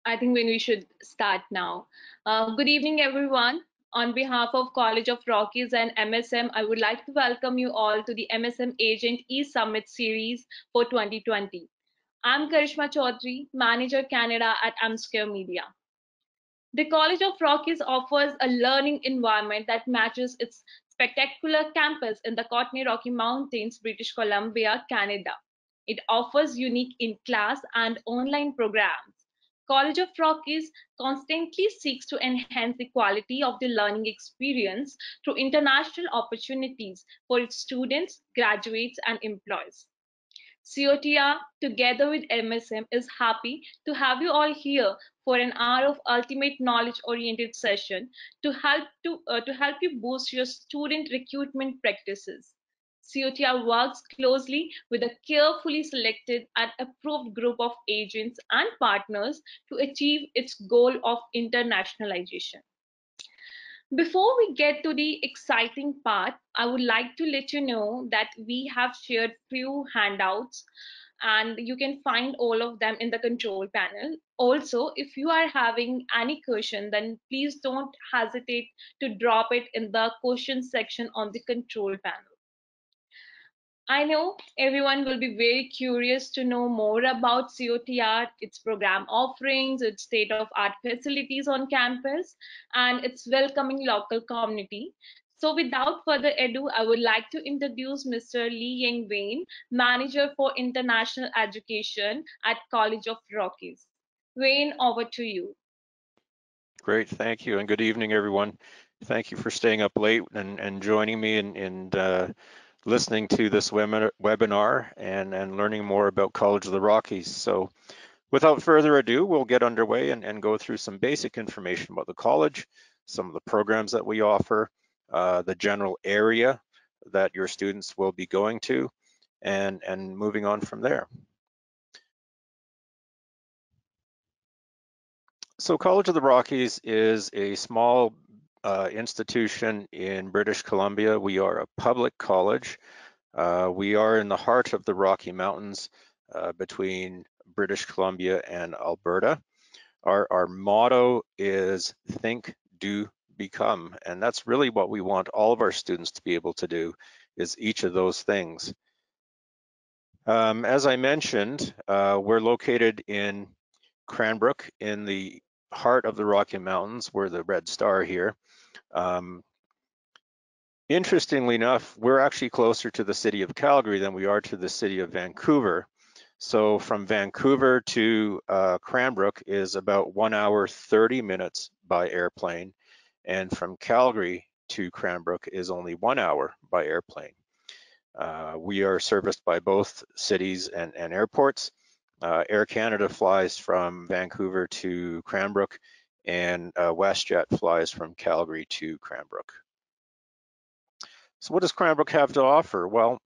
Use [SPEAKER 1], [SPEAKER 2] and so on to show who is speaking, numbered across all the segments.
[SPEAKER 1] I think when we should start now. Good evening, everyone. On behalf of College of Rockies and MSM, I would like to welcome you all to the MSM Agent E-Summit Series for 2020. I'm Karishma Chaudhary, Manager Canada at Amscare Media. The College of Rockies offers a learning environment that matches its spectacular campus in the Kootenay Rocky Mountains, British Columbia, Canada. It offers unique in-class and online programs. College of Rockies constantly seeks to enhance the quality of the learning experience through international opportunities for its students, graduates, and employees. COTR, together with MSM, is happy to have you all here for an hour of ultimate knowledge-oriented session to help you boost your student recruitment practices. COTR works closely with a carefully selected and approved group of agents and partners to achieve its goal of internationalization. Before we get to the exciting part, I would like to let you know that we have shared few handouts and you can find all of them in the control panel. Also, if you are having any question, then please don't hesitate to drop it in the question section on the control panel. I know everyone will be very curious to know more about COTR, its program offerings, its state-of-art facilities on campus, and its welcoming local community. So without further ado, I would like to introduce Mr. Ying-Wayne, Manager for International Education at College of Rockies. Wayne, over to you.
[SPEAKER 2] Great, thank you, and good evening, everyone. Thank you for staying up late and joining me and listening to this webinar and learning more about College of the Rockies. So without further ado, we'll get underway and go through some basic information about the college, some of the programs that we offer, the general area that your students will be going to, and moving on from there. So College of the Rockies is a small institution in British Columbia. We are a public college. We are in the heart of the Rocky Mountains between British Columbia and Alberta. Our motto is think, do, become, and that's really what we want all of our students to be able to do, is each of those things. As I mentioned, we're located in Cranbrook in the heart of the Rocky Mountains. We're the red star here. Interestingly enough, we're actually closer to the city of Calgary than we are to the city of Vancouver. So from Vancouver to Cranbrook is about 1 hour, 30 minutes by airplane. And from Calgary to Cranbrook is only 1 hour by airplane. We are serviced by both cities and airports. Air Canada flies from Vancouver to Cranbrook, and WestJet flies from Calgary to Cranbrook. So what does Cranbrook have to offer? Well,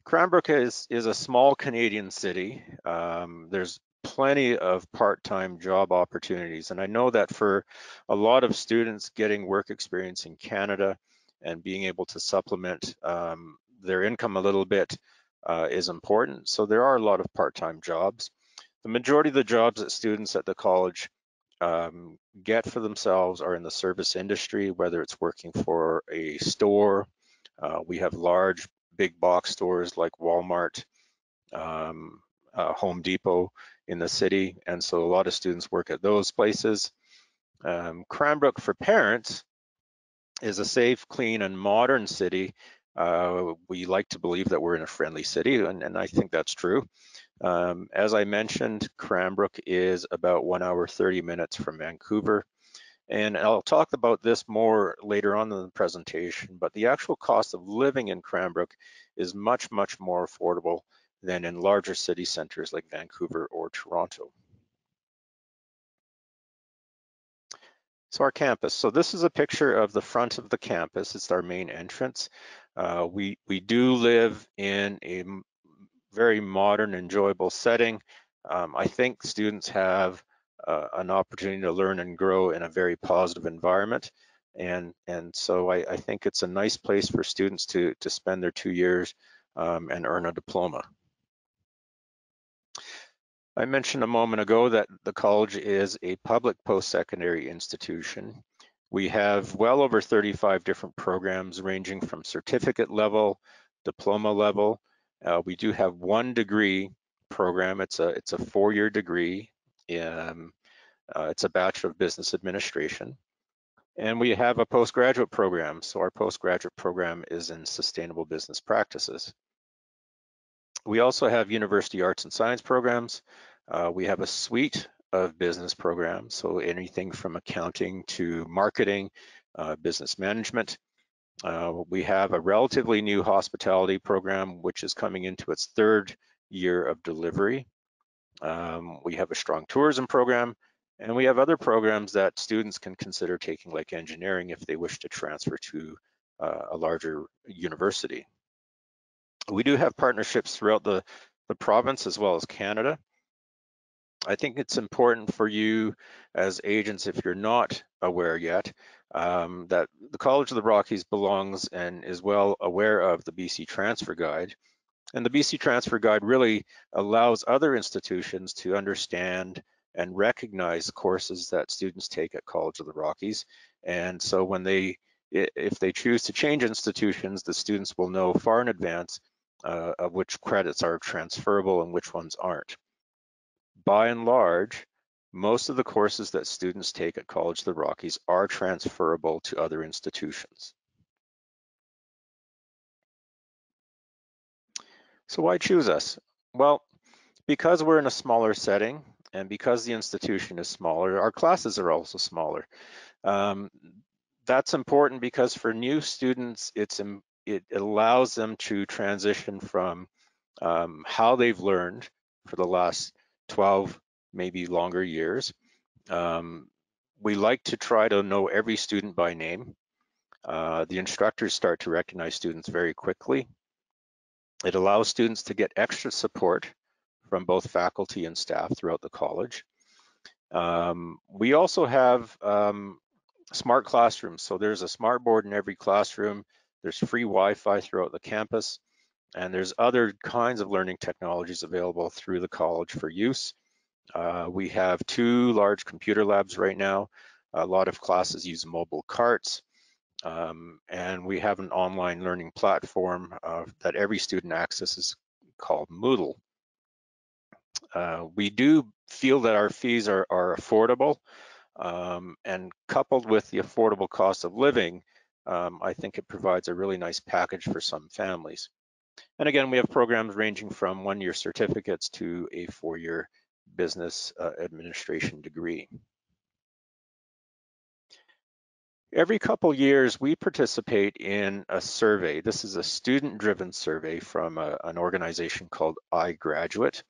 [SPEAKER 2] Cranbrook is a small Canadian city. There's plenty of part-time job opportunities, and I know that for a lot of students, getting work experience in Canada and being able to supplement their income a little bit is important. So there are a lot of part-time jobs. The majority of the jobs that students at the college get for themselves are in the service industry, whether it's working for a store. We have large, big box stores like Walmart, Home Depot in the city, and so a lot of students work at those places. Cranbrook for parents is a safe, clean, and modern city. We like to believe that we're in a friendly city, and I think that's true. As I mentioned, Cranbrook is about 1 hour, 30 minutes from Vancouver. And I'll talk about this more later on in the presentation, but the actual cost of living in Cranbrook is much, much more affordable than in larger city centers like Vancouver or Toronto. So our campus. So this is a picture of the front of the campus. It's our main entrance. We do live in a very modern, enjoyable setting. I think students have an opportunity to learn and grow in a very positive environment. And so I think it's a nice place for students to spend their 2 years and earn a diploma. I mentioned a moment ago that the college is a public post-secondary institution. We have well over 35 different programs ranging from certificate level, diploma level. We do have one degree program. It's a 4-year degree. It's a Bachelor of Business Administration. And we have a postgraduate program. So our postgraduate program is in sustainable business practices. We also have university arts and science programs. We have a suite of business programs, so anything from accounting to marketing, business management. We have a relatively new hospitality program, which is coming into its 3rd year of delivery. We have a strong tourism program, and we have other programs that students can consider taking, like engineering, if they wish to transfer to a larger university. We do have partnerships throughout the province as well as Canada. I think it's important for you as agents, if you're not aware yet, that the College of the Rockies belongs and is well aware of the BC Transfer Guide. And the BC Transfer Guide really allows other institutions to understand and recognize courses that students take at College of the Rockies. And so when if they choose to change institutions, the students will know far in advance of which credits are transferable and which ones aren't. By and large, most of the courses that students take at College of the Rockies are transferable to other institutions. So why choose us? Well, because we're in a smaller setting and because the institution is smaller, our classes are also smaller. That's important because for new students, it allows them to transition from how they've learned for the last 12, maybe longer years. We like to try to know every student by name. The instructors start to recognize students very quickly. It allows students to get extra support from both faculty and staff throughout the college. We also have smart classrooms. So there's a smart board in every classroom. There's free Wi-Fi throughout the campus. And there's other kinds of learning technologies available through the college for use. We have 2 large computer labs right now. A lot of classes use mobile carts. And we have an online learning platform that every student accesses called Moodle. We do feel that our fees are affordable, and coupled with the affordable cost of living, I think it provides a really nice package for some families. And again, we have programs ranging from 1-year certificates to a 4-year business administration degree. Every couple years, we participate in a survey. This is a student-driven survey from an organization called iGraduate.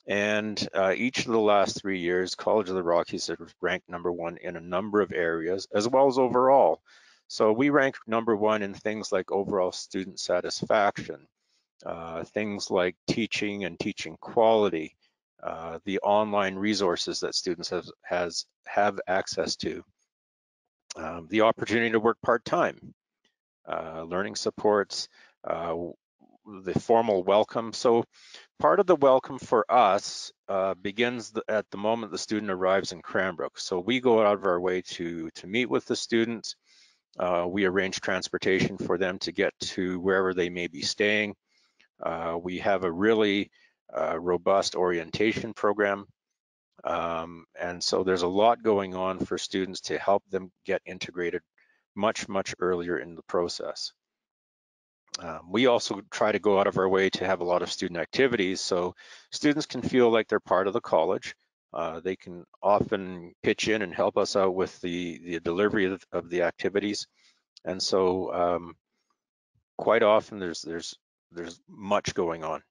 [SPEAKER 2] And each of the last 3 years, College of the Rockies has ranked #1 in a number of areas, as well as overall. So we rank #1 in things like overall student satisfaction, things like teaching and teaching quality, the online resources that students have access to, the opportunity to work part-time, learning supports, the formal welcome. So part of the welcome for us begins at the moment the student arrives in Cranbrook. So we go out of our way to meet with the students. We arrange transportation for them to get to wherever they may be staying. We have a really robust orientation program. And so there's a lot going on for students to help them get integrated much, much earlier in the process. We also try to go out of our way to have a lot of student activities so students can feel like they're part of the college. They can often pitch in and help us out with the delivery of the activities. And so quite often there's much going on.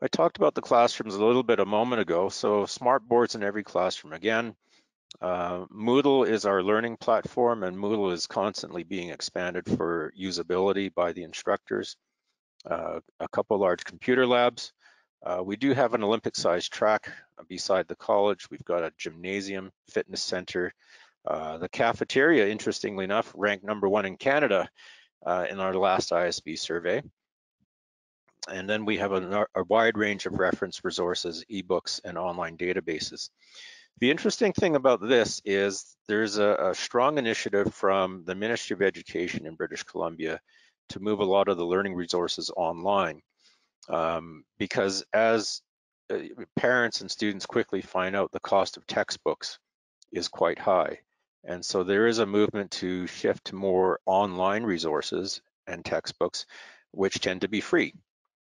[SPEAKER 2] I talked about the classrooms a little bit a moment ago. So smart boards in every classroom. Again, Moodle is our learning platform, and Moodle is constantly being expanded for usability by the instructors. A couple large computer labs. We do have an Olympic-sized track beside the college. We've got a gymnasium, fitness center. The cafeteria, interestingly enough, ranked #1 in Canada in our last ISB survey. And then we have a wide range of reference resources, ebooks, and online databases. The interesting thing about this is there's a strong initiative from the Ministry of Education in British Columbia to move a lot of the learning resources online, because as parents and students quickly find out, the cost of textbooks is quite high. And so there is a movement to shift to more online resources and textbooks, which tend to be free.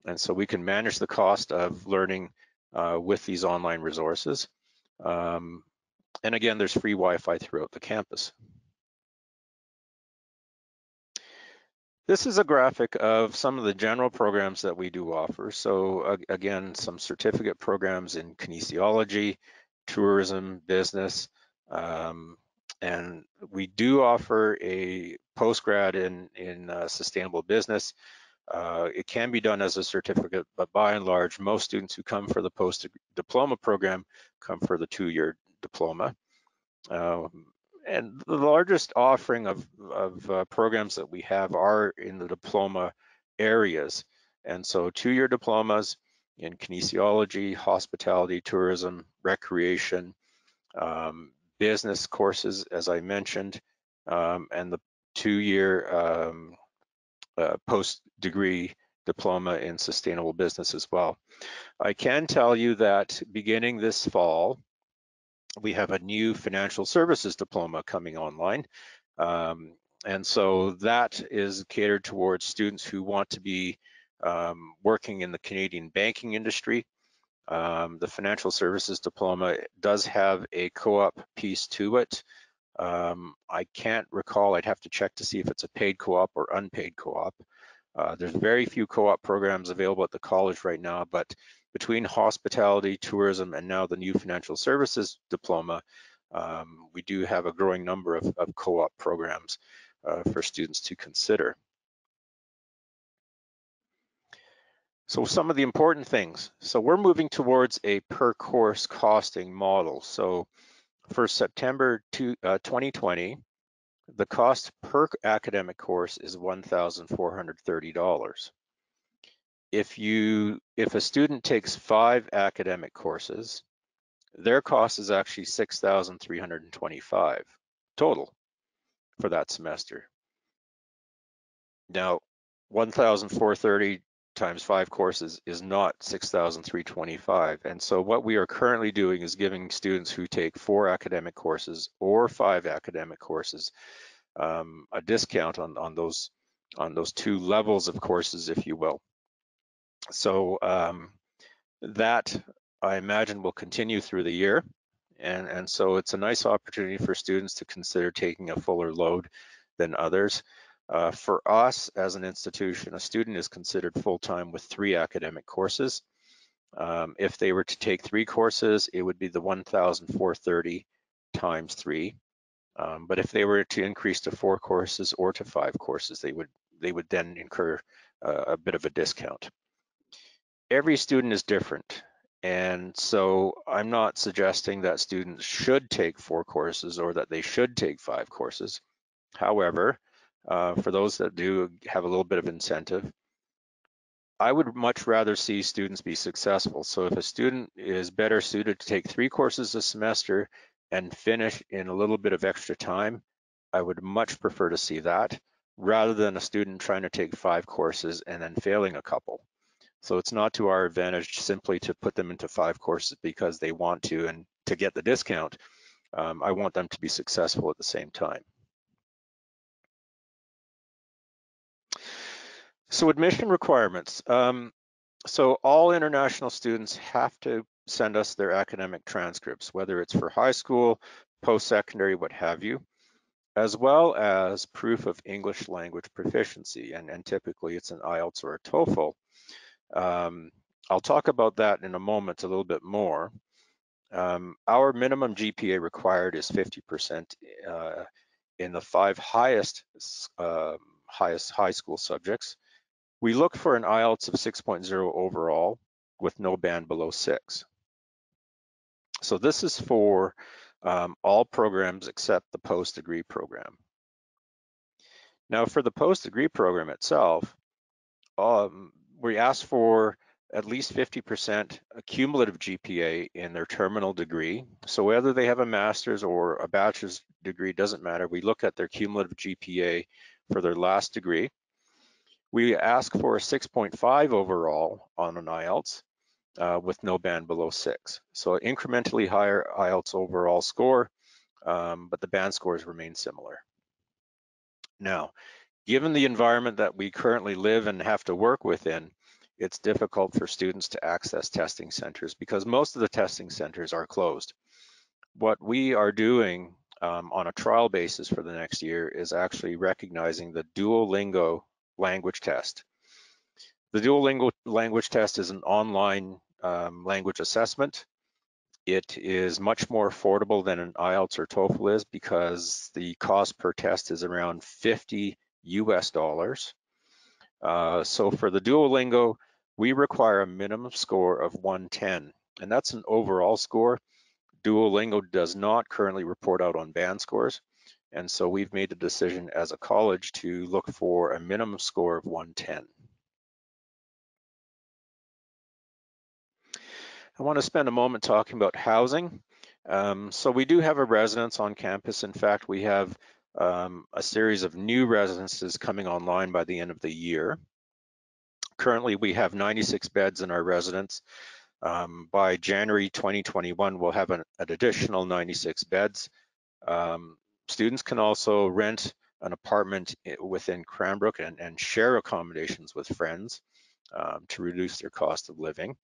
[SPEAKER 2] And so we can manage the cost of learning with these online resources. And again, there's free Wi-Fi throughout the campus. This is a graphic of some of the general programs that we do offer. So again, some certificate programs in kinesiology, tourism, business, and we do offer a postgrad in sustainable business. It can be done as a certificate, but by and large, most students who come for the post-diploma program come for the 2-year diploma. And the largest offering of programs that we have are in the diploma areas. And so 2-year diplomas in kinesiology, hospitality, tourism, recreation, business courses, as I mentioned, and the 2-year post-degree diploma in sustainable business as well. I can tell you that beginning this fall, we have a new financial services diploma coming online. And so that is catered towards students who want to be working in the Canadian banking industry. The financial services diploma does have a co-op piece to it. I can't recall, I'd have to check to see if it's a paid co-op or unpaid co-op. There's very few co-op programs available at the college right now, but between hospitality, tourism, and now the new financial services diploma, we do have a growing number of co-op programs for students to consider. So some of the important things. So we're moving towards a per course costing model. So for September 2020, the cost per academic course is $1,430. If a student takes 5 academic courses, their cost is actually $6,325 total for that semester. Now, $1,430 times 5 courses is not $6,325. And so what we are currently doing is giving students who take 4 academic courses or 5 academic courses a discount on those 2 levels of courses, if you will. So that, I imagine, will continue through the year. And so it's a nice opportunity for students to consider taking a fuller load than others. For us as an institution, a student is considered full-time with 3 academic courses. If they were to take 3 courses, it would be the $1,430 times 3. But if they were to increase to 4 courses or to 5 courses, they would then incur a bit of a discount. Every student is different. And so I'm not suggesting that students should take 4 courses or that they should take 5 courses. However, for those that do have a little bit of incentive, I would much rather see students be successful. So if a student is better suited to take 3 courses a semester and finish in a little bit of extra time, I would much prefer to see that rather than a student trying to take 5 courses and then failing a couple. So it's not to our advantage simply to put them into 5 courses because they want to and to get the discount. I want them to be successful at the same time. So admission requirements. So all international students have to send us their academic transcripts, whether it's for high school, post-secondary, what have you, as well as proof of English language proficiency. And typically it's an IELTS or a TOEFL. I'll talk about that in a moment a little bit more. Our minimum GPA required is 50% in the 5 highest high school subjects. We look for an IELTS of 6.0 overall with no band below 6. So this is for all programs except the post-degree program. Now for the post-degree program itself, we ask for at least 50% cumulative GPA in their terminal degree. So whether they have a master's or a bachelor's degree, doesn't matter. We look at their cumulative GPA for their last degree. We ask for a 6.5 overall on an IELTS with no band below 6. So incrementally higher IELTS overall score, but the band scores remain similar. Now, given the environment that we currently live and have to work within, it's difficult for students to access testing centers because most of the testing centers are closed. What we are doing on a trial basis for the next year is actually recognizing the Duolingo language test. The Duolingo language test is an online language assessment. It is much more affordable than an IELTS or TOEFL is because the cost per test is around $50 US. So for the Duolingo, we require a minimum score of 110, and that's an overall score. Duolingo does not currently report out on band scores, and so we've made the decision as a college to look for a minimum score of 110. I want to spend a moment talking about housing. So we do have a residence on campus. In fact, we have a series of new residences coming online by the end of the year. Currently, we have 96 beds in our residence. By January 2021, we'll have an additional 96 beds. Students can also rent an apartment within Cranbrook and share accommodations with friends to reduce their cost of living.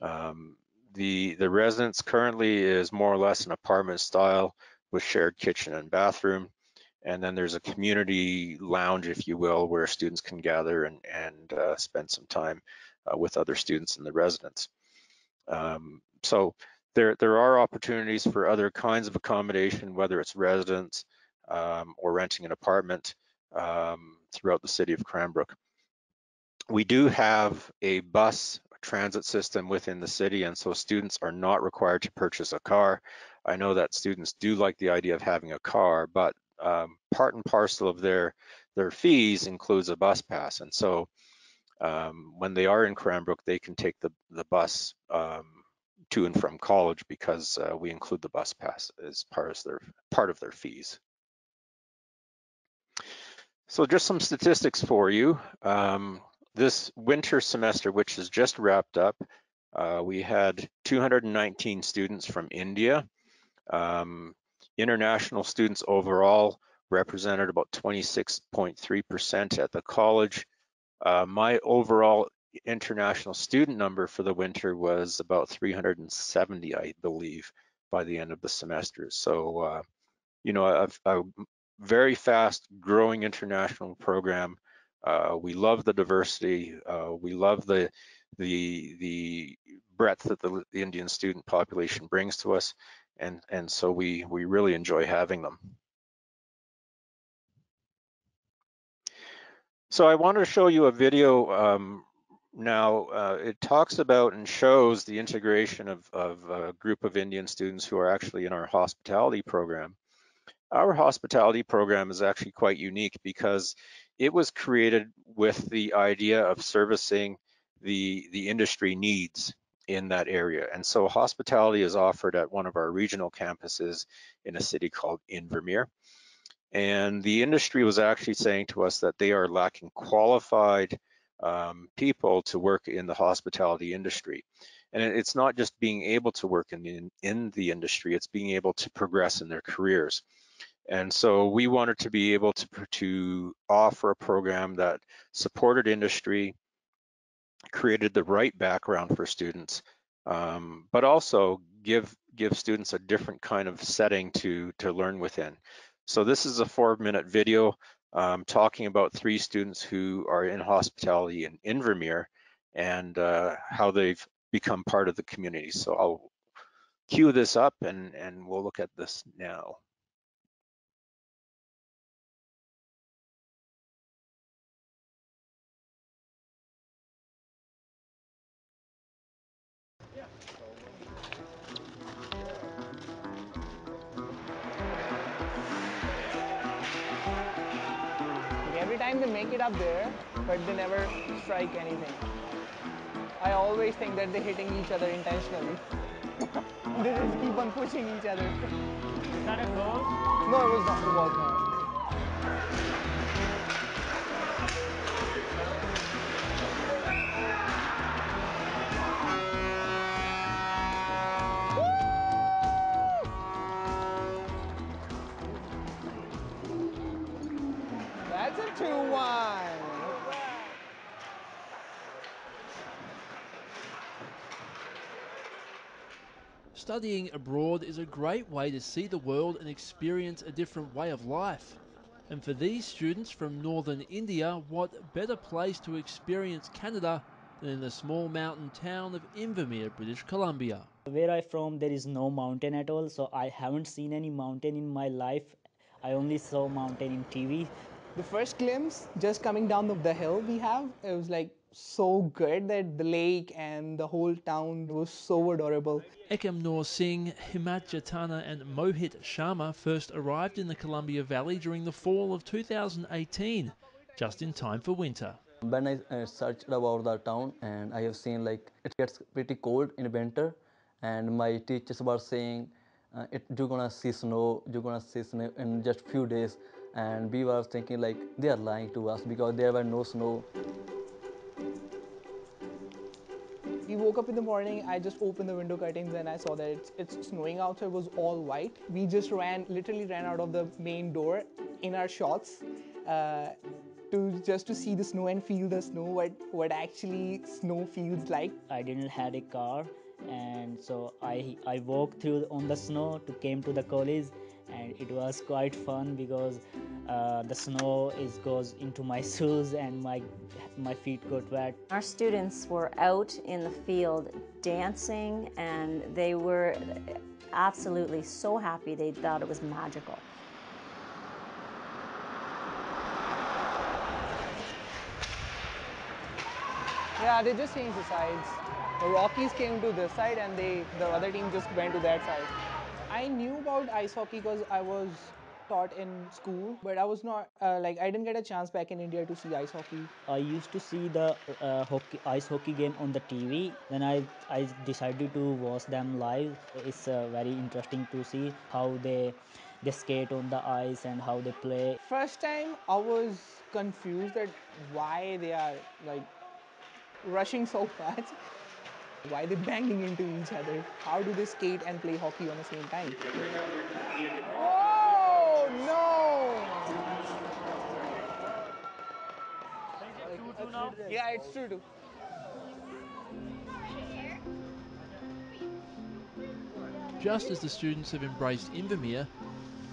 [SPEAKER 2] The residence currently is more or less an apartment style with shared kitchen and bathroom. And then there's a community lounge, if you will, where students can gather and spend some time with other students in the residence. So there are opportunities for other kinds of accommodation, whether it's residence or renting an apartment throughout the city of Cranbrook. We do have a bus transit system within the city, and so students are not required to purchase a car. I know that students do like the idea of having a car, but part and parcel of their fees includes a bus pass, and so when they are in Cranbrook, they can take the bus to and from college because we include the bus pass as part of their fees. So just some statistics for you. This winter semester, which is just wrapped up, we had 219 students from India. International students overall represented about 26.3% at the college. My overall international student number for the winter was about 370, I believe, by the end of the semester. So, you know, a very fast growing international program. We love the diversity. We love the breadth that the Indian student population brings to us, and so we really enjoy having them. So I wanted to show you a video now. It talks about and shows the integration of a group of Indian students who are actually in our hospitality program. Our hospitality program is actually quite unique because it was created with the idea of servicing the industry needs in that area. And so hospitality is offered at one of our regional campuses in a city called Invermere. And the industry was actually saying to us that they are lacking qualified people to work in the hospitality industry. And it's not just being able to work in the industry, it's being able to progress in their careers. And so we wanted to be able to offer a program that supported industry, created the right background for students, but also give students a different kind of setting to learn within. So this is a 4-minute video talking about 3 students who are in hospitality in Invermere and how they've become part of the community. So I'll cue this up and we'll look at this now.
[SPEAKER 3] Every time they make it up there, but they never strike anything. I always think that they're hitting each other intentionally. They just keep on pushing each other.
[SPEAKER 4] Is that a goal?
[SPEAKER 3] No, it was not. It was not. That's a 2-1.
[SPEAKER 5] Studying abroad is a great way to see the world and experience a different way of life. And for these students from northern India, what better place to experience Canada than in the small mountain town of Invermere, British Columbia.
[SPEAKER 4] Where I'm from, there is no mountain at all, so I haven't seen any mountain in my life. I only saw mountain in TV.
[SPEAKER 3] The first glimpse, just coming down the hill we have, it was like so good that the lake and the whole town was so adorable.
[SPEAKER 5] Ekam Noor Singh, Himat Jatana and Mohit Sharma first arrived in the Columbia Valley during the fall of 2018, just in time for winter.
[SPEAKER 6] When I searched about the town, and I have seen like it gets pretty cold in winter, and my teachers were saying you're gonna see snow, in just few days, and we were thinking like they are lying to us because there were no snow.
[SPEAKER 3] We woke up in the morning, I just opened the window curtains and I saw that it's snowing outside. It was all white. We just literally ran out of the main door in our shorts just to see the snow and feel the snow, what actually snow feels like.
[SPEAKER 4] I didn't had a car, and so I walked through on the snow to came to the college, and it was quite fun because the snow goes into my shoes and my feet got wet.
[SPEAKER 7] Our students were out in the field dancing, and they were absolutely so happy. They thought it was magical.
[SPEAKER 3] Yeah, they just changed the sides. The Rockies came to this side and the other team just went to that side. I knew about ice hockey because I was taught in school, but I was not, I didn't get a chance back in India to see ice hockey.
[SPEAKER 4] I used to see the ice hockey game on the TV. Then I decided to watch them live. It's very interesting to see how they skate on the ice and how they play.
[SPEAKER 3] First time I was confused at why they are like rushing so fast. Why they banging into each other? How do they skate and play hockey on the same time? Oh no!
[SPEAKER 4] Is it 2-2 now?
[SPEAKER 3] Yeah, it's 2-2.
[SPEAKER 5] Just as the students have embraced Invermere,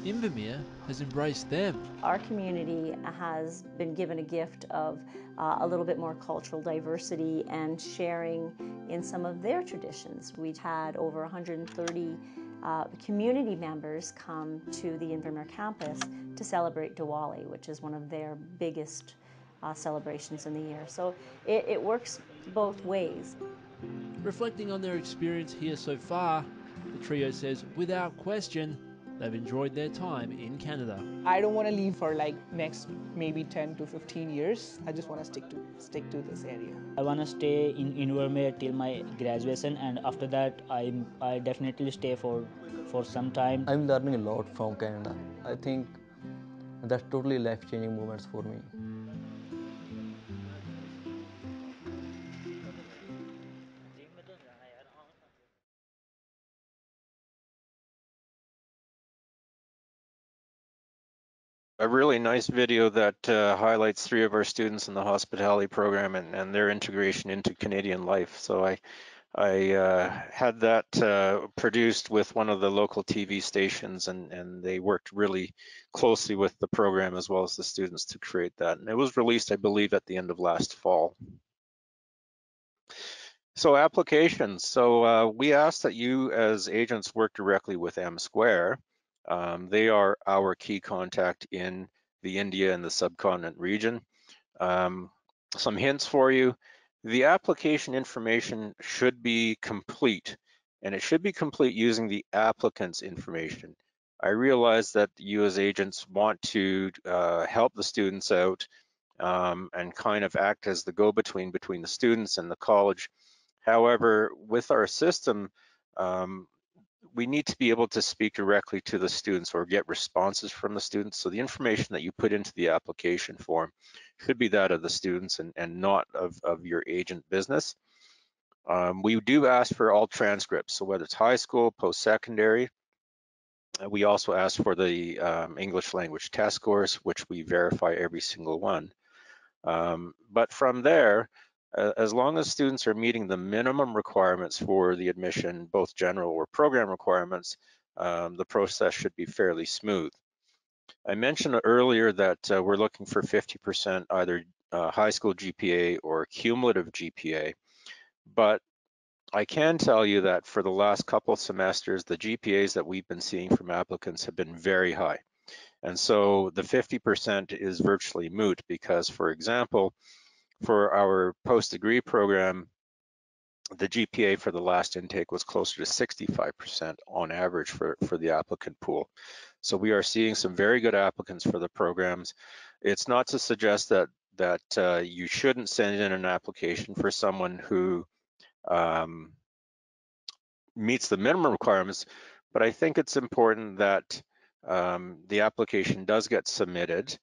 [SPEAKER 5] Invermere has embraced them.
[SPEAKER 7] Our community has been given a gift of a little bit more cultural diversity and sharing in some of their traditions. We've had over 130 community members come to the Invermere campus to celebrate Diwali, which is one of their biggest celebrations in the year. So it works both ways.
[SPEAKER 5] Reflecting on their experience here so far, the trio says without question they've enjoyed their time in Canada.
[SPEAKER 3] I don't want to leave for like next maybe 10 to 15 years. I just want to stick to this area.
[SPEAKER 4] I want to stay in Invermere till my graduation, and after that I definitely stay for some time.
[SPEAKER 6] I'm learning a lot from Canada. I think that's totally life-changing moments for me.
[SPEAKER 2] A really nice video that highlights three of our students in the hospitality program and their integration into Canadian life. So I had that produced with one of the local TV stations, and they worked really closely with the program as well as the students to create that. And it was released, I believe, at the end of last fall. So applications. So we ask that you as agents work directly with M Square. They are our key contact in the India and the subcontinent region. Some hints for you. The application information should be complete, and it should be complete using the applicant's information. I realize that you as agents want to help the students out and kind of act as the go-between between the students and the college. However, with our system, we need to be able to speak directly to the students or get responses from the students. So the information that you put into the application form should be that of the students and not of your agent business. We do ask for all transcripts, so whether it's high school, post-secondary. We also ask for the English language test scores, which we verify every single one. But from there, as long as students are meeting the minimum requirements for the admission, both general or program requirements, the process should be fairly smooth. I mentioned earlier that we're looking for 50% either high school GPA or cumulative GPA, but I can tell you that for the last couple of semesters, the GPAs that we've been seeing from applicants have been very high. And so the 50% is virtually moot because, for example, for our post-degree program, the GPA for the last intake was closer to 65% on average for the applicant pool. So we are seeing some very good applicants for the programs. It's not to suggest that you shouldn't send in an application for someone who meets the minimum requirements, but I think it's important that the application does get submitted,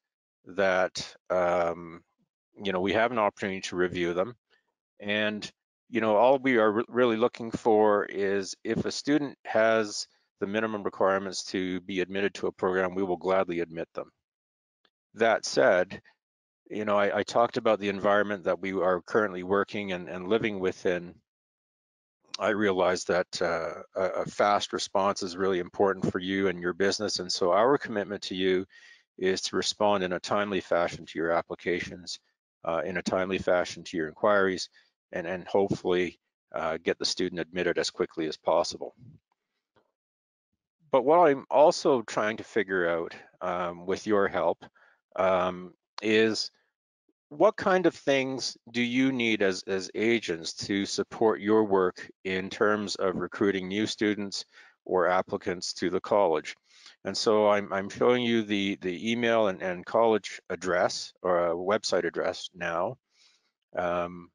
[SPEAKER 2] that we have an opportunity to review them, and all we are really looking for is if a student has the minimum requirements to be admitted to a program, we will gladly admit them. That said, I talked about the environment that we are currently working and living within. I realize that a fast response is really important for you and your business. And so our commitment to you is to respond in a timely fashion to your applications, in a timely fashion to your inquiries, and hopefully get the student admitted as quickly as possible. But what I'm also trying to figure out with your help is what kind of things do you need as agents to support your work in terms of recruiting new students or applicants to the college? And so I'm showing you the email and college address or a website address now. And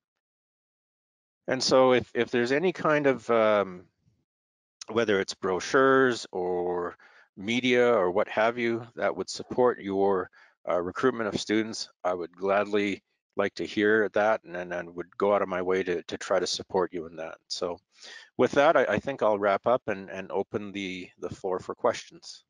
[SPEAKER 2] so if there's any kind of, whether it's brochures or media or what have you that would support your recruitment of students, I would gladly like to hear that and would go out of my way to try to support you in that. So with that, I think I'll wrap up and open the floor for questions.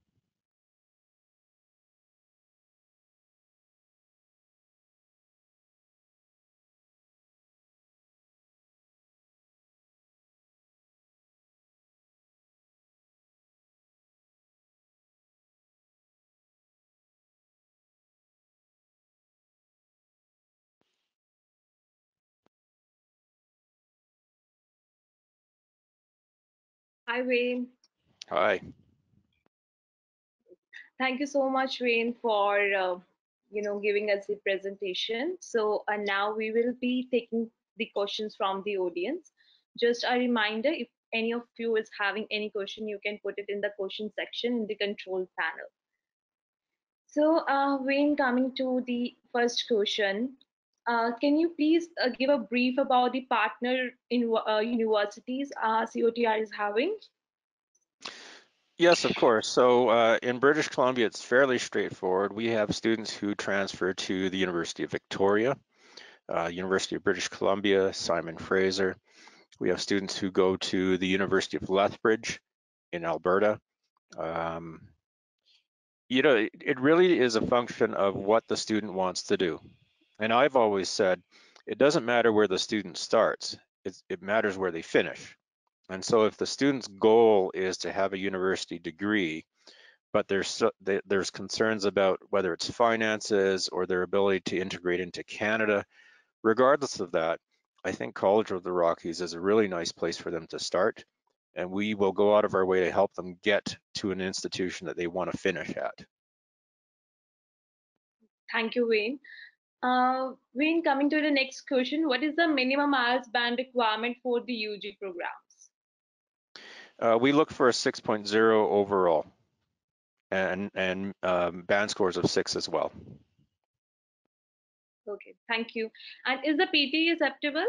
[SPEAKER 1] Hi, Wayne.
[SPEAKER 2] Hi.
[SPEAKER 1] Thank you so much, Wayne, for giving us the presentation. So now we will be taking the questions from the audience. Just a reminder, if any of you is having any question, you can put it in the question section in the control panel. So Wayne, coming to the first question, can you please give a brief about the partner in universities COTR is having?
[SPEAKER 2] Yes, of course. So in British Columbia, it's fairly straightforward. We have students who transfer to the University of Victoria, University of British Columbia, Simon Fraser. We have students who go to the University of Lethbridge in Alberta. It really is a function of what the student wants to do. And I've always said, it doesn't matter where the student starts, it matters where they finish. And so if the student's goal is to have a university degree, but there's concerns about whether it's finances or their ability to integrate into Canada, regardless of that, I think College of the Rockies is a really nice place for them to start. And we will go out of our way to help them get to an institution that they want to finish at.
[SPEAKER 1] Thank you, Wayne. Wayne, coming to the next question, what is the minimum IELTS band requirement for the UG programs?
[SPEAKER 2] We look for a 6.0 overall and band scores of 6 as well.
[SPEAKER 1] Okay, thank you. And is the PT acceptable?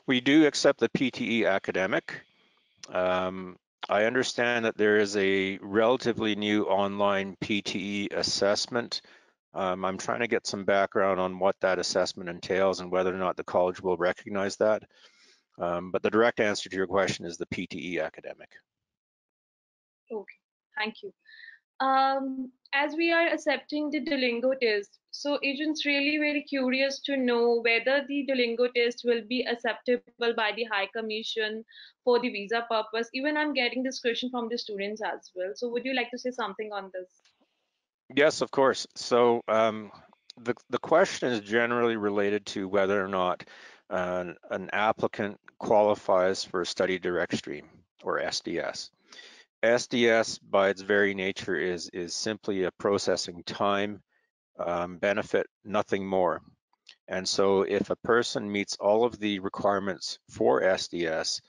[SPEAKER 2] We do accept the PTE academic. I understand that there is a relatively new online PTE assessment. I'm trying to get some background on what that assessment entails and whether or not the college will recognize that. But the direct answer to your question is the PTE academic.
[SPEAKER 1] Okay, thank you. As we are accepting the Duolingo test, so agents really very curious to know whether the Duolingo test will be acceptable by the High Commission for the visa purpose. Even I'm getting this question from the students as well. So would you like to say something on this?
[SPEAKER 2] Yes, of course. So the question is generally related to whether or not an applicant qualifies for a study direct stream or SDS. SDS, by its very nature, is simply a processing time benefit, nothing more. And so if a person meets all of the requirements for SDS,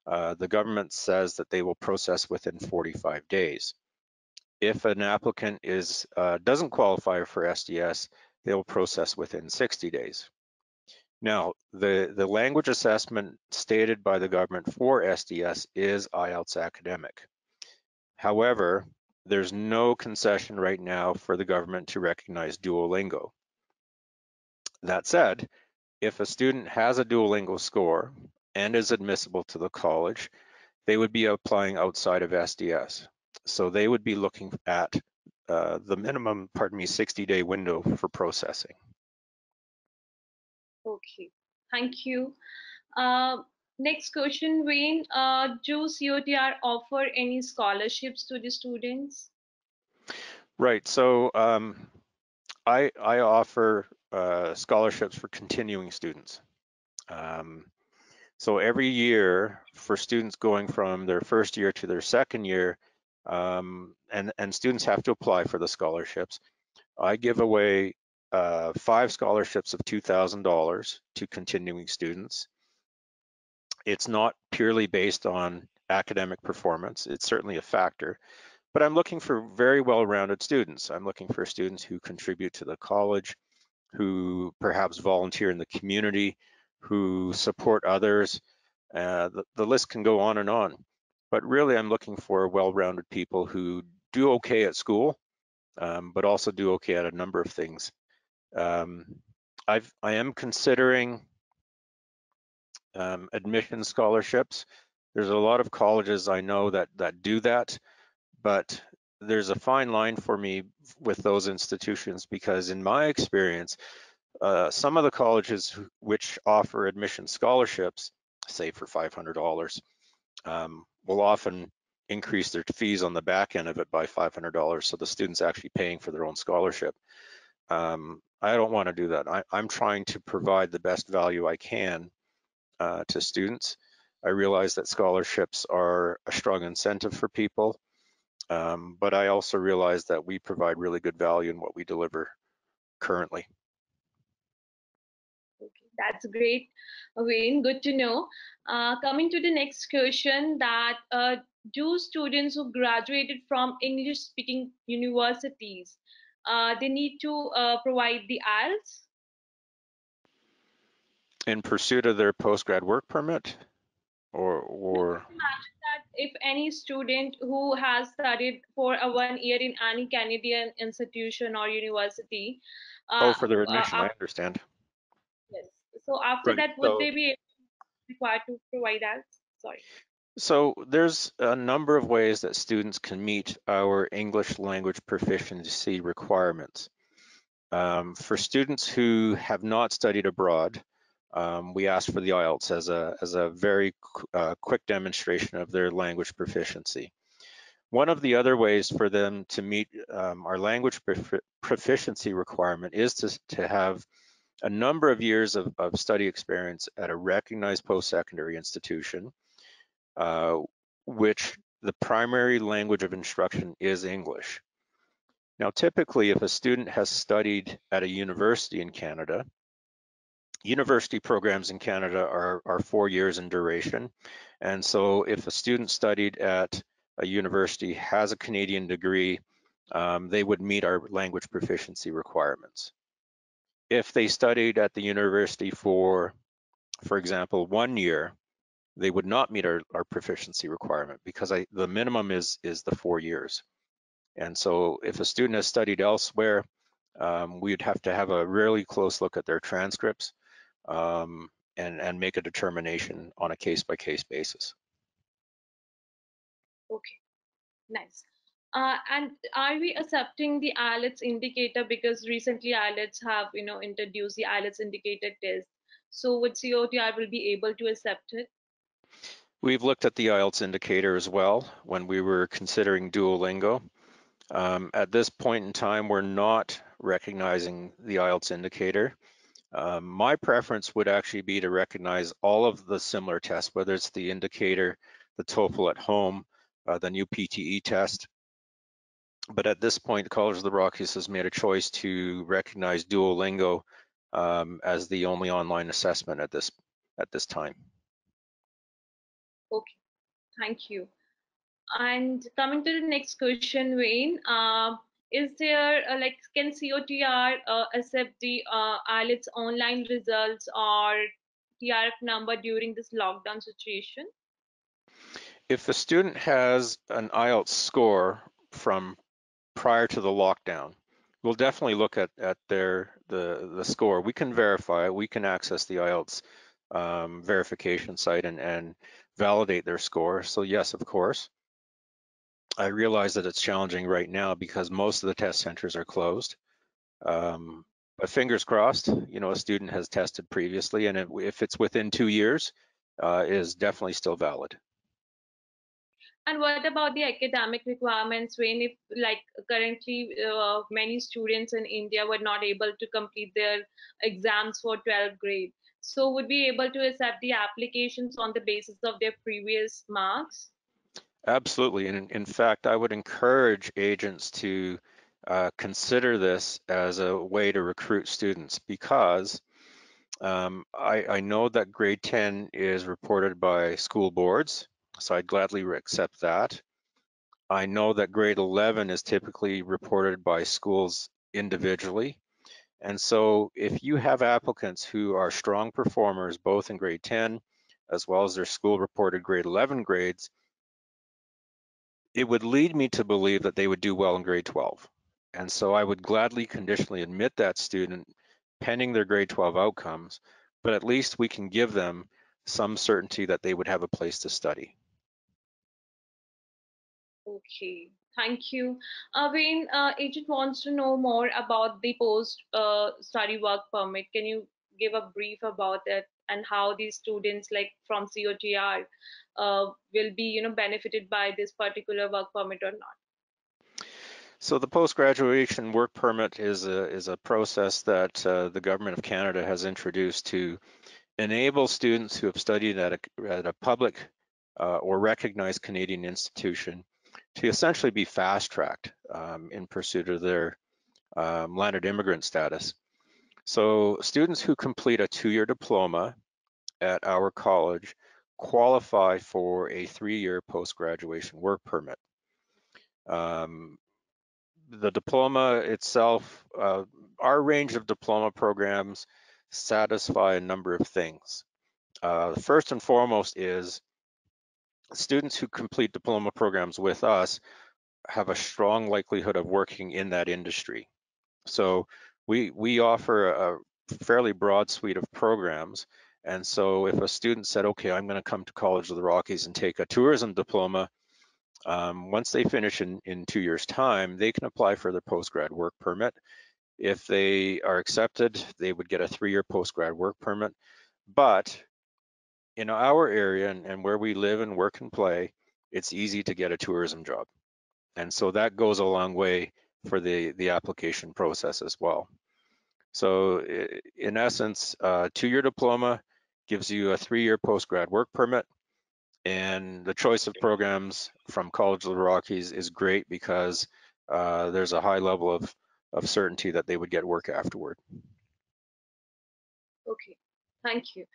[SPEAKER 2] the government says that they will process within 45 days. If an applicant doesn't qualify for SDS, they will process within 60 days. Now, the language assessment stated by the government for SDS is IELTS academic. However, there's no concession right now for the government to recognize Duolingo. That said, if a student has a Duolingo score and is admissible to the college, they would be applying outside of SDS. So they would be looking at the minimum, 60-day window for processing.
[SPEAKER 1] Okay, thank you. Next question, Wayne. Do COTR offer any scholarships to the students?
[SPEAKER 2] Right. So I offer scholarships for continuing students. So every year for students going from their first year to their second year, and students have to apply for the scholarships, I give away 5 scholarships of $2,000 to continuing students. It's not purely based on academic performance. It's certainly a factor, but I'm looking for very well-rounded students. I'm looking for students who contribute to the college, who perhaps volunteer in the community, who support others. The list can go on and on, but really I'm looking for well-rounded people who do okay at school, but also do okay at a number of things. I am considering admission scholarships. There's a lot of colleges I know that do that, but there's a fine line for me with those institutions because in my experience, some of the colleges which offer admission scholarships, say for $500, will often increase their fees on the back end of it by $500, so the student's actually paying for their own scholarship. I don't want to do that. I'm trying to provide the best value I can to students. I realize that scholarships are a strong incentive for people, but I also realize that we provide really good value in what we deliver currently.
[SPEAKER 1] Okay, that's great, Wayne. Good to know. Coming to the next question, that do students who graduated from English-speaking universities, they need to provide the IELTS?
[SPEAKER 2] In pursuit of their postgrad work permit, or
[SPEAKER 1] Imagine that if any student who has studied for 1 year in any Canadian institution or university,
[SPEAKER 2] for their admission, I
[SPEAKER 1] after,
[SPEAKER 2] understand.
[SPEAKER 1] yes. So after
[SPEAKER 2] Right.
[SPEAKER 1] that, would they be required to provide IELTS? Sorry.
[SPEAKER 2] So there's a number of ways that students can meet our English language proficiency requirements. For students who have not studied abroad, we ask for the IELTS as a very quick demonstration of their language proficiency. One of the other ways for them to meet our language proficiency requirement is to have a number of years of study experience at a recognized post-secondary institution, which the primary language of instruction is English. Now, typically, if a student has studied at a university in Canada, university programs in Canada are 4 years in duration. And so if a student studied at a university, has a Canadian degree, they would meet our language proficiency requirements. If they studied at the university for For example, 1 year, they would not meet our proficiency requirement because the minimum is the 4 years. And so if a student has studied elsewhere, we'd have to have a really close look at their transcripts and make a determination on a case-by-case basis.
[SPEAKER 1] Okay, nice. And are we accepting the IELTS indicator, because recently IELTS have introduced the IELTS indicator test? So would COTR will be able to accept it?
[SPEAKER 2] We've looked at the IELTS indicator as well when we were considering Duolingo. At this point in time, we're not recognizing the IELTS indicator. My preference would actually be to recognize all of the similar tests, whether it's the indicator, the TOEFL at home, the new PTE test. But at this point, the College of the Rockies has made a choice to recognize Duolingo as the only online assessment at this time.
[SPEAKER 1] Okay, thank you. And coming to the next question, Wayne, is there can COTR accept the IELTS online results or TRF number during this lockdown situation?
[SPEAKER 2] If the student has an IELTS score from prior to the lockdown, we'll definitely look at the score. We can verify, we can access the IELTS verification site and validate their score. So yes, of course. I realize that it's challenging right now because most of the test centers are closed. But fingers crossed, a student has tested previously, and if it's within 2 years, it is definitely still valid.
[SPEAKER 1] And what about the academic requirements, when if currently many students in India were not able to complete their exams for 12th grade? So would be able to accept the applications on the basis of their previous marks?
[SPEAKER 2] Absolutely, and in fact, I would encourage agents to consider this as a way to recruit students because I know that grade 10 is reported by school boards, so I'd gladly accept that. I know that grade 11 is typically reported by schools individually. And so if you have applicants who are strong performers, both in grade 10, as well as their school reported grade 11 grades, it would lead me to believe that they would do well in grade 12. And so I would gladly conditionally admit that student pending their grade 12 outcomes, but at least we can give them some certainty that they would have a place to study.
[SPEAKER 1] Okay, thank you. Wayne, agent wants to know more about the post study work permit. Can you give a brief about it and how these students from COTR will be benefited by this particular work permit or not?
[SPEAKER 2] So the post-graduation work permit is a process that the government of Canada has introduced to enable students who have studied at a public or recognized Canadian institution to essentially be fast-tracked in pursuit of their landed immigrant status. So students who complete a 2-year diploma at our college qualify for a 3-year post-graduation work permit. The diploma itself, our range of diploma programs satisfy a number of things. First and foremost is students who complete diploma programs with us have a strong likelihood of working in that industry. So we offer a fairly broad suite of programs. And so if a student said, okay, I'm going to come to College of the Rockies and take a tourism diploma, once they finish in 2 years' time, they can apply for their postgrad work permit. If they are accepted, they would get a 3-year postgrad work permit. But in our area and where we live and work and play, it's easy to get a tourism job. And so that goes a long way for the application process as well. So in essence, a 2-year diploma gives you a 3-year postgrad work permit. And the choice of programs from College of the Rockies is great because there's a high level of certainty that they would get work afterward.
[SPEAKER 1] Okay, thank you.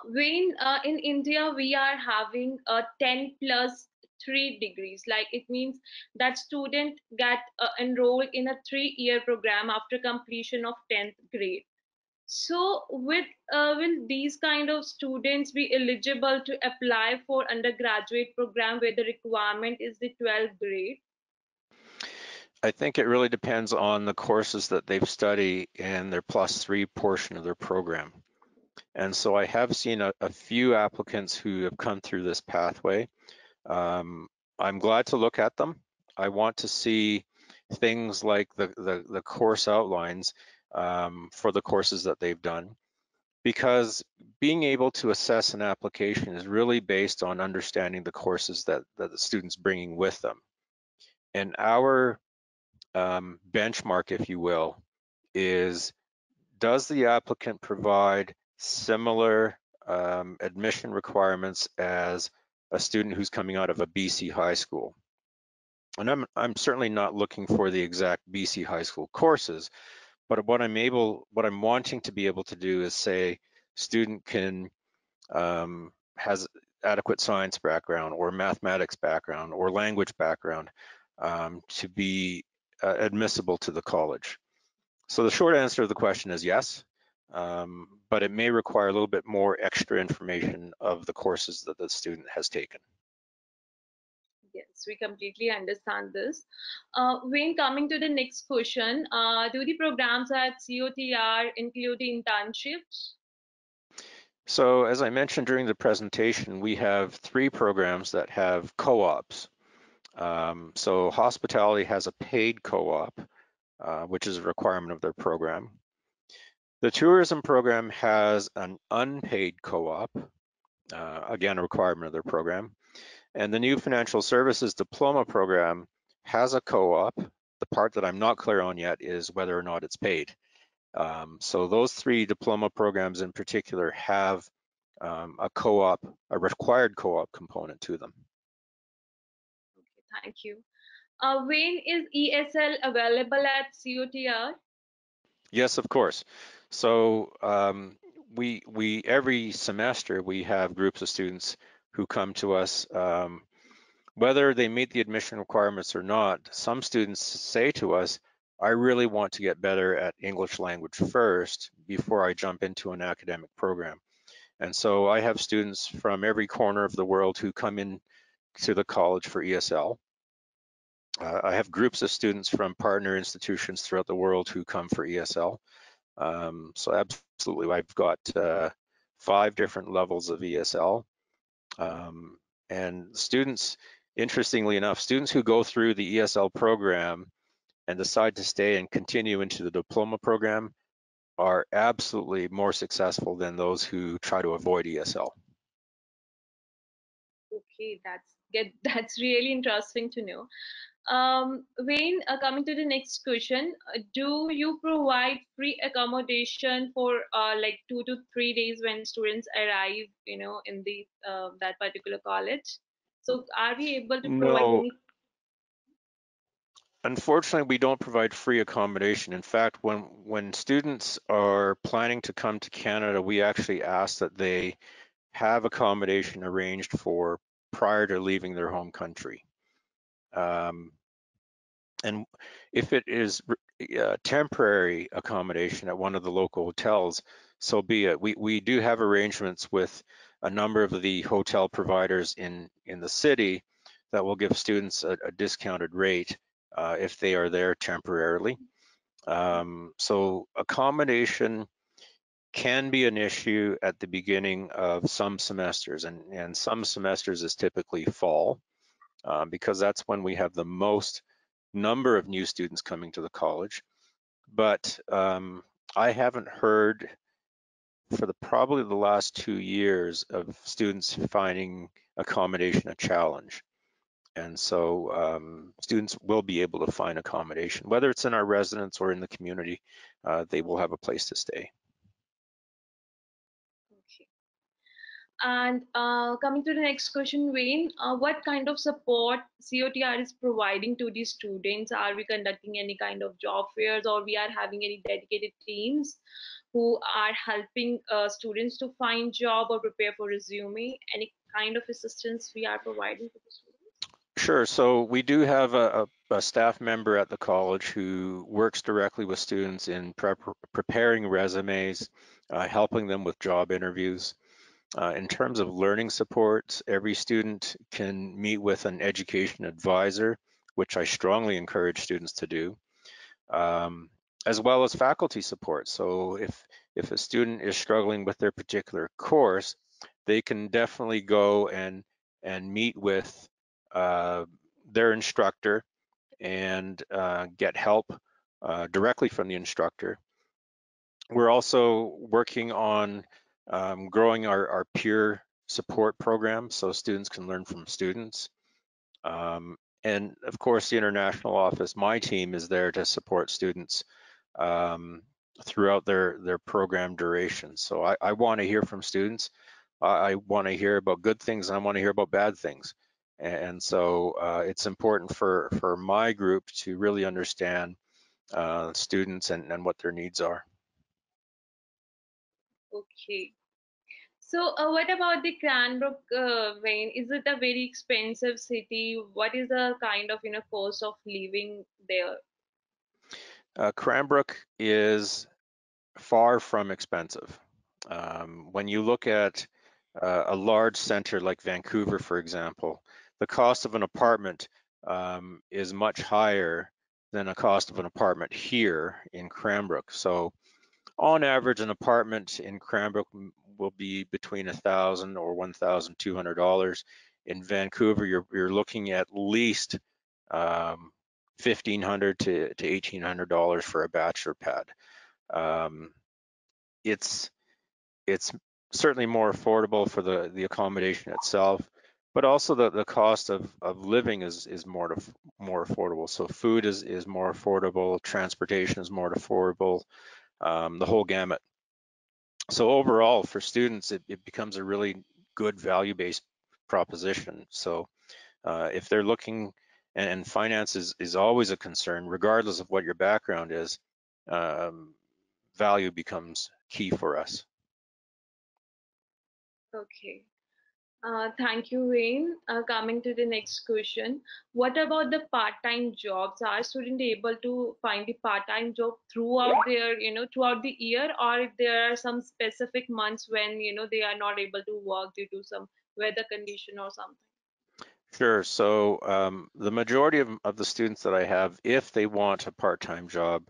[SPEAKER 1] Wayne, in India, we are having a 10 plus 3 degrees. Like it means that student get enrolled in a 3-year program after completion of 10th grade. So will these kind of students be eligible to apply for undergraduate program where the requirement is the 12th grade?
[SPEAKER 2] I think it really depends on the courses that they've studied in their +3 portion of their program. And so I have seen a few applicants who have come through this pathway. I'm glad to look at them. I want to see things like the course outlines for the courses that they've done, because being able to assess an application is really based on understanding the courses that the student's bringing with them. And our benchmark, if you will, is, does the applicant provide similar admission requirements as a student who's coming out of a BC high school? And I'm certainly not looking for the exact BC high school courses, but what I'm wanting to be able to do is say student has adequate science background or mathematics background or language background to be admissible to the college. So the short answer to the question is yes, but it may require a little bit more extra information of the courses that the student has taken.
[SPEAKER 1] Yes, we completely understand this. When coming to the next question, do the programs at COTR include internships?
[SPEAKER 2] So as I mentioned during the presentation, we have 3 programs that have co-ops. So hospitality has a paid co-op, which is a requirement of their program. The tourism program has an unpaid co-op, again, a requirement of their program. And the new financial services diploma program has a co-op. The part that I'm not clear on yet is whether or not it's paid. So those 3 diploma programs in particular have a co-op, a required co-op component to them.
[SPEAKER 1] Okay, thank you. When is ESL available at COTR?
[SPEAKER 2] Yes, of course. So we every semester we have groups of students who come to us, whether they meet the admission requirements or not. Some students say to us, I really want to get better at English language first before I jump into an academic program. And so I have students from every corner of the world who come in to the college for ESL. I have groups of students from partner institutions throughout the world who come for ESL. So absolutely, I've got 5 different levels of ESL. And students, interestingly enough, students who go through the ESL program and decide to stay and continue into the diploma program are absolutely more successful than those who try to avoid ESL.
[SPEAKER 1] Okay, that's really interesting to know. Wayne, coming to the next question, do you provide free accommodation for like 2 to 3 days when students arrive, in the that particular college? So are we able to provide
[SPEAKER 2] No,
[SPEAKER 1] any?
[SPEAKER 2] unfortunately, we don't provide free accommodation. In fact, when students are planning to come to Canada, we actually ask that they have accommodation arranged for prior to leaving their home country. And if it is temporary accommodation at one of the local hotels, so be it. We do have arrangements with a number of the hotel providers in the city that will give students a discounted rate if they are there temporarily. So accommodation can be an issue at the beginning of some semesters, and some semesters is typically fall, because that's when we have the most number of new students coming to the college. But I haven't heard for probably the last 2 years of students finding accommodation a challenge. And so students will be able to find accommodation, whether it's in our residence or in the community. They will have a place to stay.
[SPEAKER 1] Okay. And coming to the next question, Wayne, what kind of support COTR is providing to these students? Are we conducting any kind of job fairs, or we are having any dedicated teams who are helping students to find job or prepare for resume? Any kind of assistance we are providing to the students?
[SPEAKER 2] Sure. So we do have a staff member at the college who works directly with students in preparing resumes, helping them with job interviews. In terms of learning support, every student can meet with an education advisor, which I strongly encourage students to do, um, as well as faculty support. So if a student is struggling with their particular course, they can definitely go and meet with uh, their instructor and get help directly from the instructor. We're also working on growing our peer support program so students can learn from students. Um, and of course, the international office, my team is there to support students um, throughout their program duration. So I want to hear from students. I want to hear about good things and I want to hear about bad things. And so it's important for my group to really understand students and what their needs are.
[SPEAKER 1] Okay. So, what about the Cranbrook, Wayne? Is it a very expensive city? What is the kind of cost of living there?
[SPEAKER 2] Cranbrook is far from expensive. When you look at a large center like Vancouver, for example, the cost of an apartment is much higher than a cost of an apartment here in Cranbrook. So on average, an apartment in Cranbrook will be between $1,000 or $1,200. In Vancouver, you're looking at least $1,500 to $1,800 for a bachelor pad. Um, it's it's certainly more affordable for the accommodation itself, but also the cost of living is more affordable. So food is more affordable, transportation is more affordable, the whole gamut. So overall, for students, it becomes a really good value-based proposition. So if they're looking, and finance is always a concern, regardless of what your background is, um, value becomes key for us.
[SPEAKER 1] Okay. Thank you, Wayne. Coming to the next question, what about the part-time jobs? Are students able to find the part-time job throughout their, throughout the year, or if there are some specific months when, they are not able to work due to some weather condition or something?
[SPEAKER 2] Sure. So the majority of the students that I have, if they want a part-time job,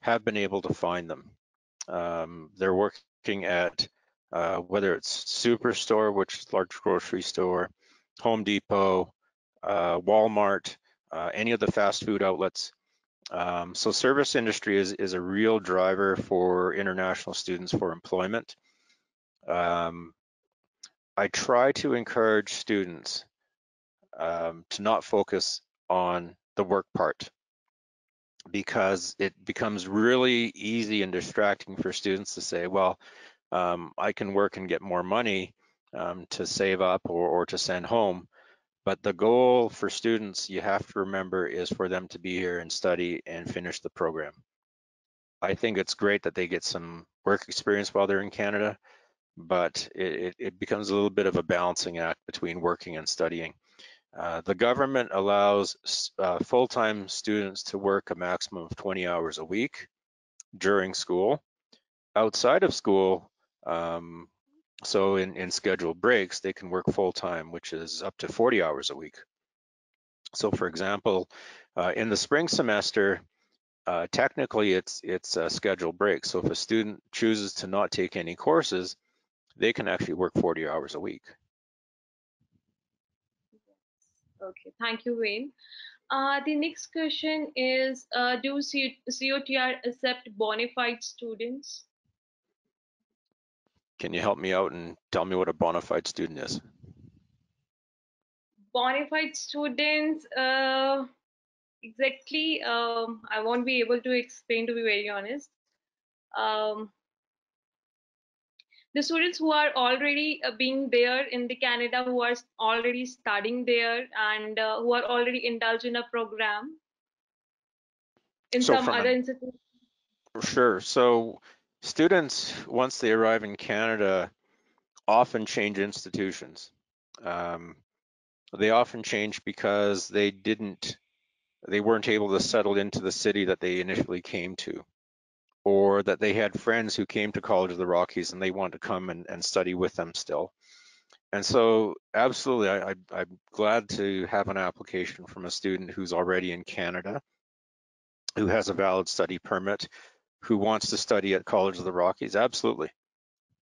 [SPEAKER 2] have been able to find them. They're working at whether it's Superstore, which is large grocery store, Home Depot, Walmart, any of the fast food outlets. So service industry is a real driver for international students for employment. Um, I try to encourage students to not focus on the work part because it becomes really easy and distracting for students to say, well, I can work and get more money to save up or to send home. But the goal for students, you have to remember, is for them to be here and study and finish the program. I think it's great that they get some work experience while they're in Canada, but it becomes a little bit of a balancing act between working and studying. The government allows full-time students to work a maximum of 20 hours a week during school. Outside of school, um, so in scheduled breaks, they can work full-time, which is up to 40 hours a week. So for example, in the spring semester, technically it's a scheduled break. So if a student chooses to not take any courses, they can actually work 40 hours a week.
[SPEAKER 1] Okay, thank you, Wayne. The next question is, do COTR accept bona fide students?
[SPEAKER 2] Can you help me out and tell me what a bona fide student is?
[SPEAKER 1] Bona fide students, exactly, I won't be able to explain, to be very honest. Um, the students who are already being there in the Canada, who are already studying there and who are already indulged in a program in
[SPEAKER 2] So
[SPEAKER 1] some
[SPEAKER 2] from
[SPEAKER 1] other
[SPEAKER 2] an
[SPEAKER 1] institution.
[SPEAKER 2] Sure. So students, once they arrive in Canada, often change institutions. Um, They often change because they weren't able to settle into the city that they initially came to, or that they had friends who came to College of the Rockies and they want to come and study with them still. And so absolutely, I'm glad to have an application from a student who's already in Canada, who has a valid study permit, who wants to study at College of the Rockies. Absolutely.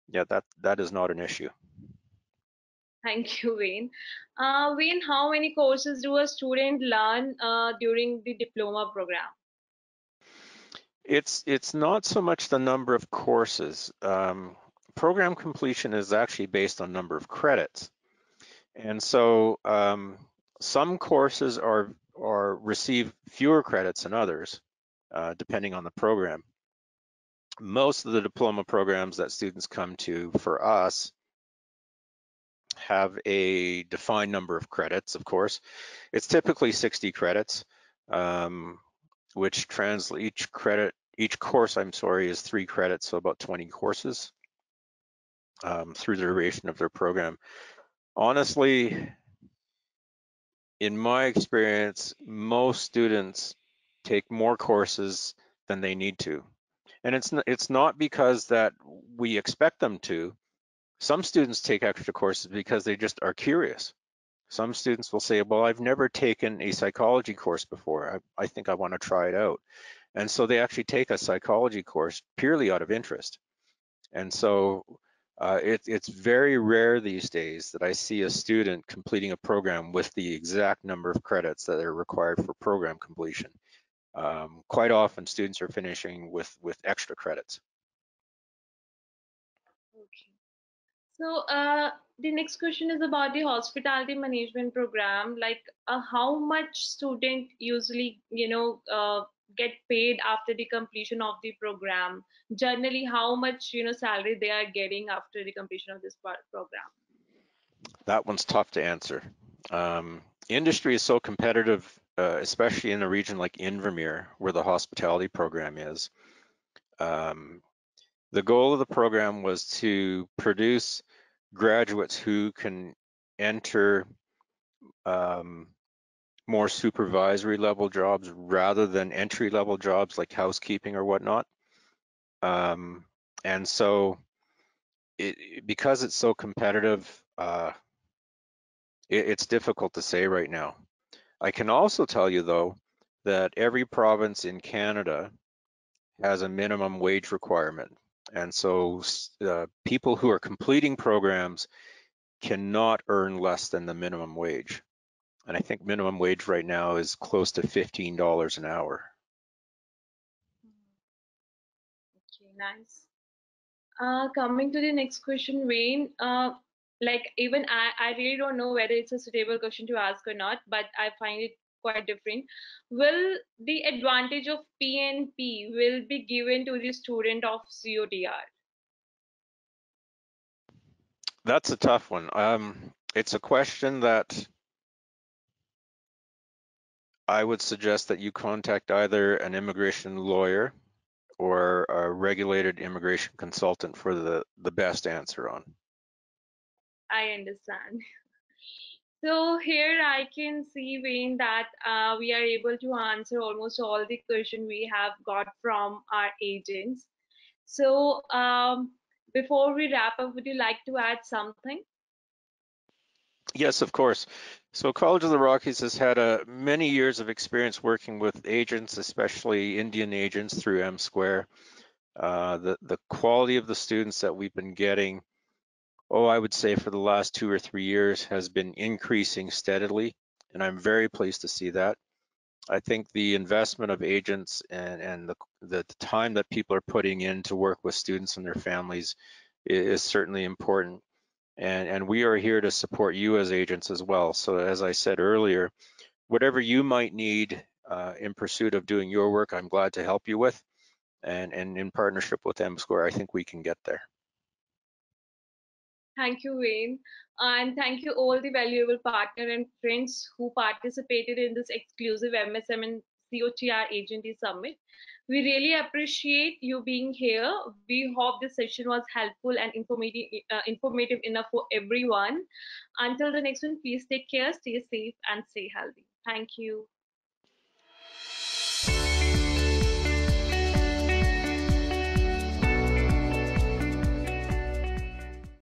[SPEAKER 2] Yeah, that is not an issue.
[SPEAKER 1] Thank you, Wayne. Wayne, how many courses do a student learn during the diploma program?
[SPEAKER 2] It's not so much the number of courses. Program completion is actually based on number of credits. And so some courses are receive fewer credits than others, depending on the program. Most of the diploma programs that students come to for us have a defined number of credits, of course. It's typically 60 credits, which translate each course, I'm sorry, is 3 credits, so about 20 courses through the duration of their program. Honestly, in my experience, most students take more courses than they need to. And it's not because that we expect them to. Some students take extra courses because they just are curious. Some students will say, well, I've never taken a psychology course before. I think I want to try it out. And so they actually take a psychology course purely out of interest. And so it's very rare these days that I see a student completing a program with the exact number of credits that are required for program completion. Quite often students are finishing with extra credits.
[SPEAKER 1] Okay. So the next question is about the hospitality management program. Like, how much student usually, get paid after the completion of the program? Generally, how much, salary they are getting after the completion of this program?
[SPEAKER 2] That one's tough to answer. Industry is so competitive, especially in a region like Invermere, where the hospitality program is. The goal of the program was to produce graduates who can enter more supervisory level jobs rather than entry level jobs like housekeeping or whatnot. And so because it's so competitive, it's difficult to say right now. I can also tell you though that every province in Canada has a minimum wage requirement. And so people who are completing programs cannot earn less than the minimum wage. And I think minimum wage right now is close to $15 an hour.
[SPEAKER 1] Okay, nice. Coming to the next question, Wayne, like even I really don't know whether it's a suitable question to ask or not, but I find it quite different. Will the advantage of PNP will be given to the student of COTR?
[SPEAKER 2] That's a tough one. It's a question that I would suggest that you contact either an immigration lawyer or a regulated immigration consultant for the best answer on.
[SPEAKER 1] I understand. So here I can see, Wayne, that we are able to answer almost all the questions we have got from our agents. So before we wrap up, would you like to add something?
[SPEAKER 2] Yes, of course. So College of the Rockies has had many years of experience working with agents, especially Indian agents through M Square. The quality of the students that we've been getting, I would say for the last 2 or 3 years has been increasing steadily, and I'm very pleased to see that. I think the investment of agents and the time that people are putting in to work with students and their families is certainly important. And we are here to support you as agents as well. So as I said earlier, whatever you might need in pursuit of doing your work, I'm glad to help you with. And in partnership with M Square, I think we can get there.
[SPEAKER 1] Thank you, Wayne. And thank you all the valuable partner and friends who participated in this exclusive MSM and COTR Agency Summit. We really appreciate you being here. We hope this session was helpful and informative enough for everyone. Until the next one, please take care, stay safe, and stay healthy. Thank you.